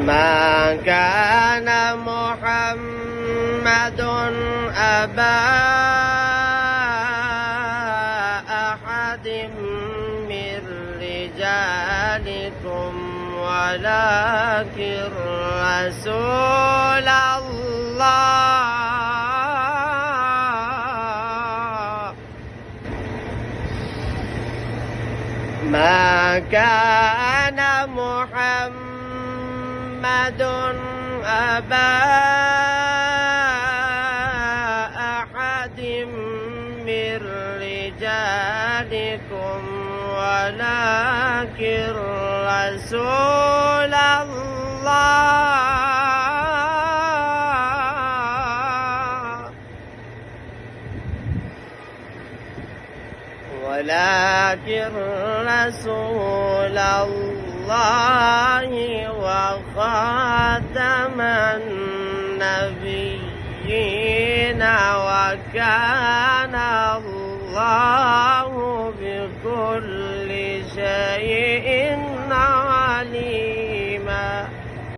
ما كان محمد أبا أحد من رجالكم ولكن رسول الله. ما كان محمد أبا أحد من رجالكم ولكن رسول الله. ولكن رسول الله وخاتم النبيين وكان الله بكل شيء عليم.